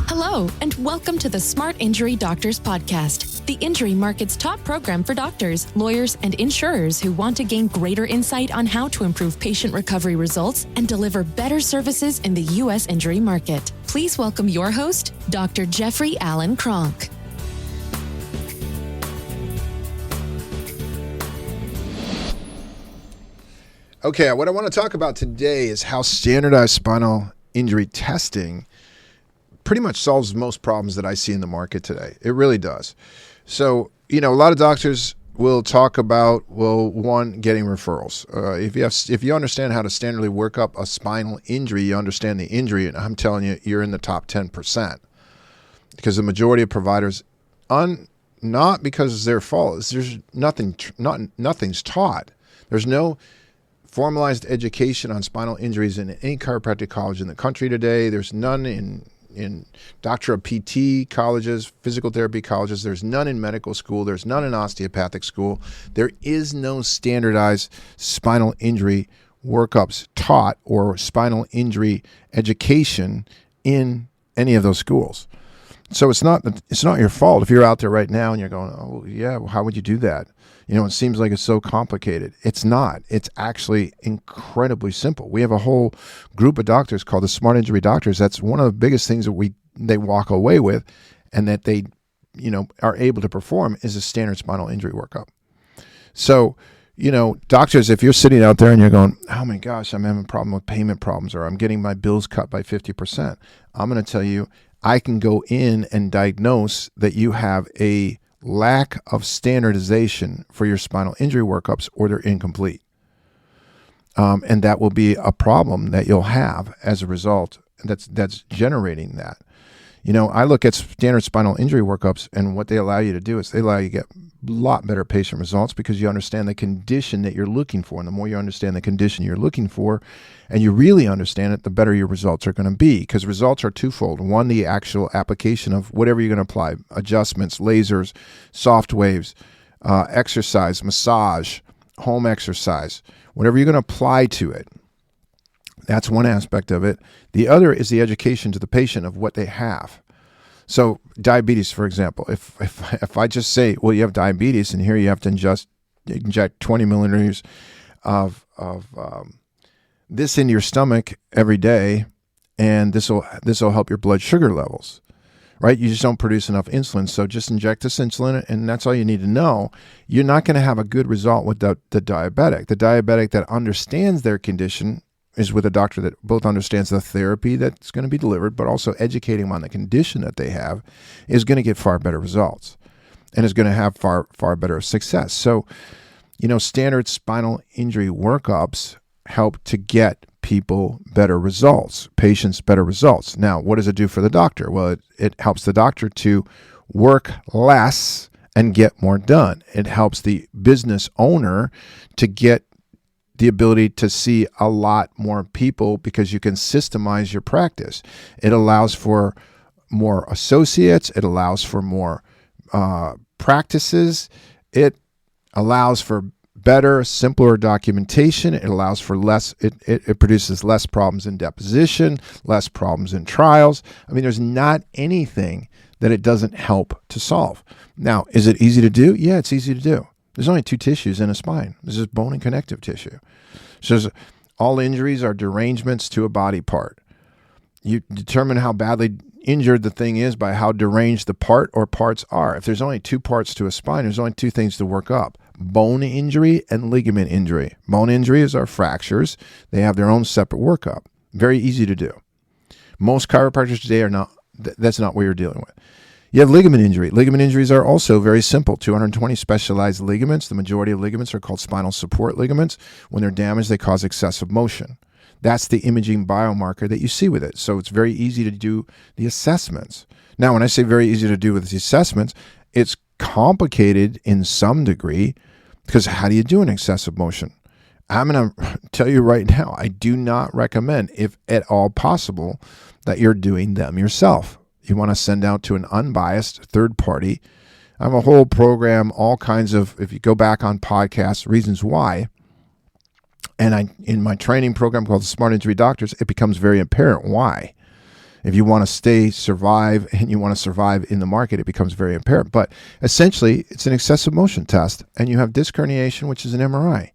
Hello, and welcome to the Smart Injury Doctors Podcast, the injury market's top program for doctors, lawyers, and insurers who want to gain greater insight on how to improve patient recovery results and deliver better services in the U.S. injury market. Please welcome your host, Dr. Jeffrey Allen Kronk. Okay, what I want to talk about today is how standardized spinal injury testing pretty much solves most problems that I see in the market today. It really does. So, a lot of doctors will talk about, one, getting referrals. If you understand how to standardly work up a spinal injury, you understand the injury, and I'm telling you, you're in the top 10%. Because the majority of providers, not because it's their fault, there's nothing's taught. There's no formalized education on spinal injuries in any chiropractic college in the country today. There's none in doctor of PT colleges, physical therapy colleges. There's none in medical school. There's none in osteopathic school. There is no standardized spinal injury workups taught or spinal injury education in any of those schools. So it's not your fault if you're out there right now and you're going, oh yeah, well, how would you do that? It seems like it's so complicated. It's not. It's actually incredibly simple. We have a whole group of doctors called the Smart Injury Doctors. That's one of the biggest things that they walk away with and that they, are able to perform is a standard spinal injury workup. So, doctors, if you're sitting out there and you're going, oh my gosh, I'm having a problem with payment problems or I'm getting my bills cut by 50%, I'm going to tell you, I can go in and diagnose that you have a lack of standardization for your spinal injury workups or they're incomplete. And that will be a problem that you'll have as a result that's generating that. I look at standard spinal injury workups and what they allow you to do is they allow you to get a lot better patient results because you understand the condition that you're looking for. And the more you understand the condition you're looking for and you really understand it, the better your results are going to be, because results are twofold. One, the actual application of whatever you're going to apply, adjustments, lasers, soft waves, exercise, massage, home exercise, whatever you're going to apply to it. That's one aspect of it. The other is the education to the patient of what they have. So diabetes, for example, if I just say, well, you have diabetes and here you have to inject 20 milliliters of this into your stomach every day, and this will help your blood sugar levels, right? You just don't produce enough insulin, so just inject this insulin, and that's all you need to know. You're not going to have a good result with the diabetic. The diabetic that understands their condition is with a doctor that both understands the therapy that's going to be delivered, but also educating them on the condition that they have, is going to get far better results and is going to have far, far better success. So, standard spinal injury workups help to get people better results, patients better results. Now, what does it do for the doctor? Well, it helps the doctor to work less and get more done. It helps the business owner to get the ability to see a lot more people because you can systemize your practice. It allows for more associates. It allows for more practices. It allows for better, simpler documentation. It allows for less, it produces less problems in deposition, less problems in trials. I mean, there's not anything that it doesn't help to solve. Now, is it easy to do? Yeah, it's easy to do. There's only two tissues in a spine. This is bone and connective tissue. So all injuries are derangements to a body part. You determine how badly injured the thing is by how deranged the part or parts are. If there's only two parts to a spine, there's only two things to work up: bone injury and ligament injury. Bone injuries are fractures. They have their own separate workup. Very easy to do. Most chiropractors today are not. That's not what you're dealing with. You have ligament injury. Ligament injuries are also very simple. 220 specialized ligaments. The majority of ligaments are called spinal support ligaments. When they're damaged, they cause excessive motion. That's the imaging biomarker that you see with it. So it's very easy to do the assessments. Now, when I say very easy to do with the assessments, it's complicated in some degree because how do you do an excessive motion? I'm going to tell you right now, I do not recommend, if at all possible, that you're doing them yourself. You want to send out to an unbiased third party. I have a whole program, all kinds of, if you go back on podcasts, reasons why. And in my training program called the Smart Injury Doctors, it becomes very apparent why. If you want to survive, and you want to survive in the market, it becomes very apparent. But essentially, it's an excessive motion test, and you have disc herniation, which is an MRI.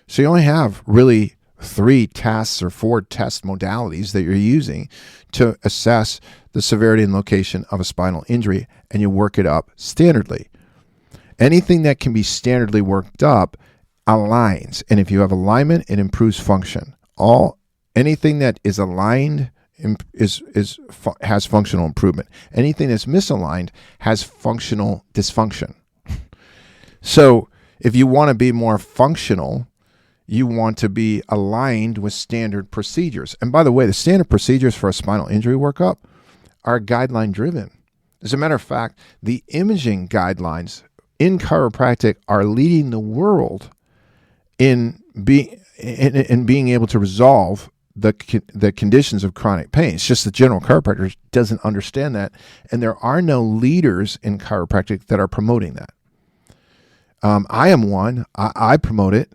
So you only have really 3 tests or 4 test modalities that you're using to assess the severity and location of a spinal injury, and you work it up standardly. Anything that can be standardly worked up aligns, and if you have alignment, it improves function. Anything that is aligned has functional improvement. Anything that's misaligned has functional dysfunction. So if you want to be more functional, you want to be aligned with standard procedures. And by the way, the standard procedures for a spinal injury workup are guideline driven. As a matter of fact, the imaging guidelines in chiropractic are leading the world in being able to resolve the conditions of chronic pain. It's just the general chiropractor doesn't understand that, and there are no leaders in chiropractic that are promoting that. I am one. I promote it.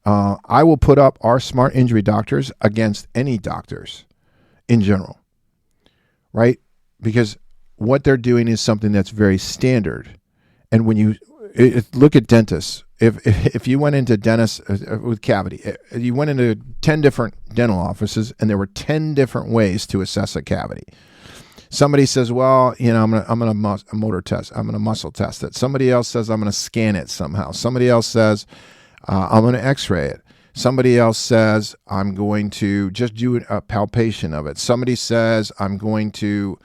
I will put up our smart injury doctors against any doctors in general, right? Because what they're doing is something that's very standard. And when you look at dentists, if you went into dentists with cavity, you went into 10 different dental offices and there were 10 different ways to assess a cavity. Somebody says, well, I'm going to motor test. I'm going to muscle test it. Somebody else says, I'm going to scan it somehow. Somebody else says, I'm going to x-ray it. Somebody else says, I'm going to just do a palpation of it. Somebody says, I'm going to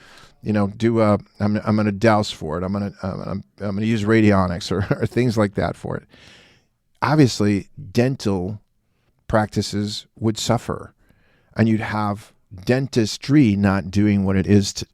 I'm going to douse for it. I'm going to use radionics or things like that for it. Obviously, dental practices would suffer, and you'd have dentistry not doing what it is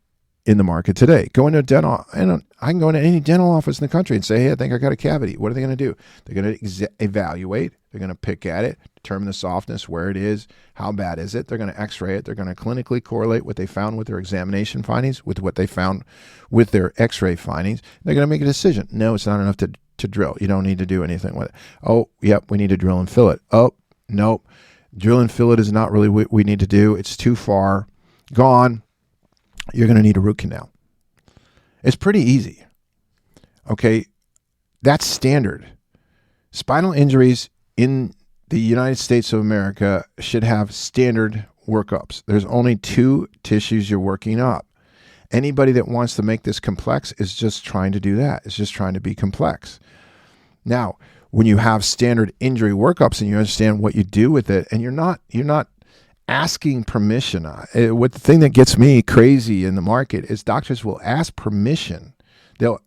in the market today. Go into a dental, and I can go into any dental office in the country and say, hey, I think I got a cavity. What are they going to do? They're going to evaluate. They're going to pick at it, determine the softness, where it is, how bad is it. They're going to x-ray it. They're going to clinically correlate what they found with their examination findings with what they found with their x-ray findings. They're going to make a decision. No, it's not enough to drill. You don't need to do anything with it. Oh, yep, we need to drill and fill it. Oh, nope. Drill and fill it is not really what we need to do. It's too far gone. You're going to need a root canal. It's pretty easy. Okay, that's standard. Spinal injuries in the United States of America should have standard workups. There's only 2 tissues you're working up. Anybody that wants to make this complex is just trying to do that. It's just trying to be complex. Now, when you have standard injury workups and you understand what you do with it, and you're not asking permission. The thing that gets me crazy in the market is doctors will ask permission. They'll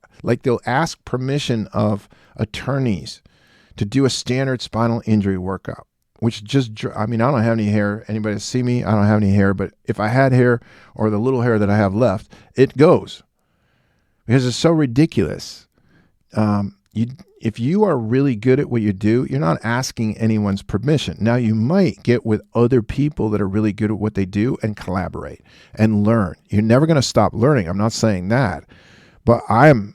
ask permission of attorneys to do a standard spinal injury workup, which I don't have any hair. Anybody see me? I don't have any hair, but if I had hair or the little hair that I have left, it goes because it's so ridiculous. If you are really good at what you do, you're not asking anyone's permission. Now, you might get with other people that are really good at what they do and collaborate and learn. You're never going to stop learning. I'm not saying that, but I'm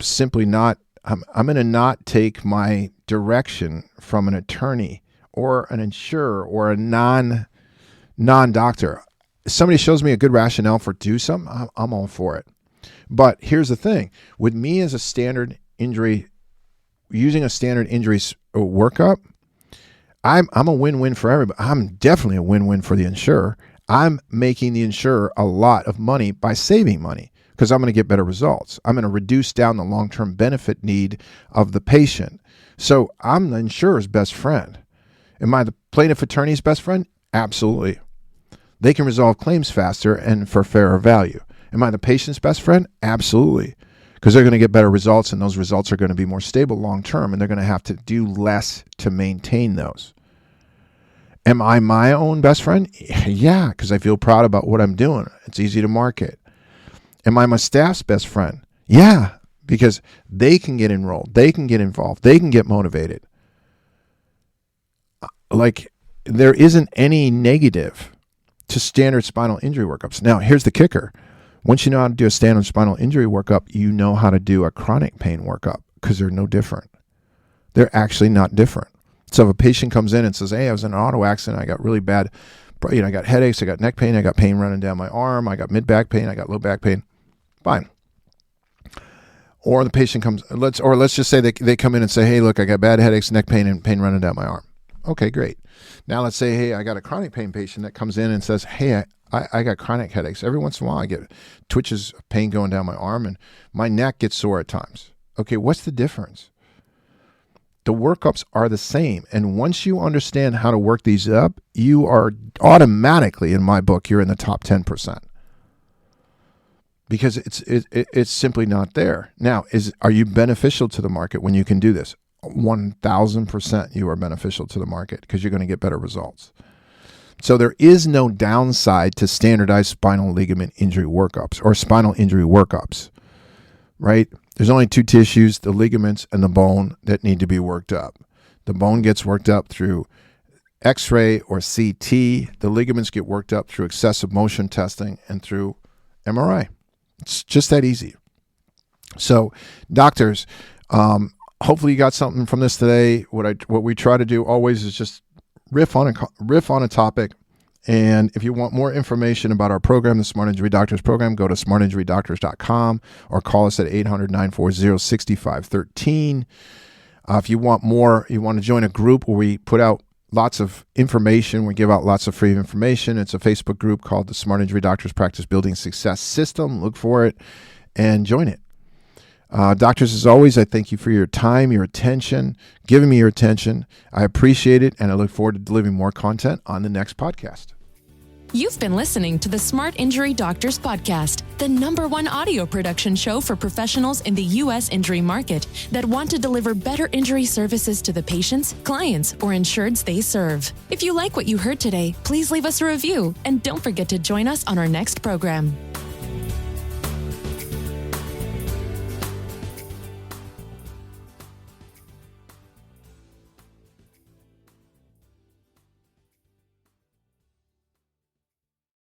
simply not. I'm going to not take my direction from an attorney or an insurer or a non-doctor. If somebody shows me a good rationale for do something, I'm all for it. But here's the thing: with me as a standard injury. Using a standard injuries workup, I'm a win-win for everybody. I'm definitely a win-win for the insurer. I'm making the insurer a lot of money by saving money because I'm going to get better results. I'm going to reduce down the long-term benefit need of the patient. So I'm the insurer's best friend. Am I the plaintiff attorney's best friend? Absolutely. They can resolve claims faster and for fairer value. Am I the patient's best friend? Absolutely. Because they're going to get better results, and those results are going to be more stable long term, and they're going to have to do less to maintain those. Am I my own best friend? Yeah, because I feel proud about what I'm doing. It's easy to market. Am I my staff's best friend? Yeah, because they can get enrolled, they can get involved, they can get motivated. Like, there isn't any negative to standard spinal injury workups. Now, here's the kicker. Once you know how to do a standard spinal injury workup, you know how to do a chronic pain workup because they're no different. They're actually not different. So if a patient comes in and says, hey, I was in an auto accident, I got really bad I got headaches, I got neck pain, I got pain running down my arm, I got mid back pain, I got low back pain. Fine. Or the patient comes, let's just say they come in and say, hey, look, I got bad headaches, neck pain, and pain running down my arm. Okay, great. Now let's say, hey, I got a chronic pain patient that comes in and says, hey, I got chronic headaches. Every once in a while I get twitches of pain going down my arm and my neck gets sore at times. Okay, what's the difference? The workups are the same. And once you understand how to work these up, you are automatically, in my book, you're in the top 10%. Because it's simply not there. Now, are you beneficial to the market when you can do this? 1,000% you are beneficial to the market because you're going to get better results. So there is no downside to standardized spinal ligament injury workups or spinal injury workups, right? There's only two tissues, the ligaments and the bone, that need to be worked up. The bone gets worked up through X-ray or CT. The ligaments get worked up through excessive motion testing and through MRI. It's just that easy. So, doctors, hopefully you got something from this today. What we try to do always is just riff on a topic. And if you want more information about our program, the Smart Injury Doctors program, go to smartinjurydoctors.com or call us at 800-940-6513. If you want more, you want to join a group where we put out lots of information. We give out lots of free information. It's a Facebook group called the Smart Injury Doctors Practice Building Success System. Look for it and join it. Doctors, as always, I thank you for your time, your attention, giving me your attention. I appreciate it, and I look forward to delivering more content on the next podcast. You've been listening to the Smart Injury Doctors Podcast, the #1 audio production show for professionals in the U.S. injury market that want to deliver better injury services to the patients, clients, or insureds they serve. If you like what you heard today, please leave us a review and don't forget to join us on our next program.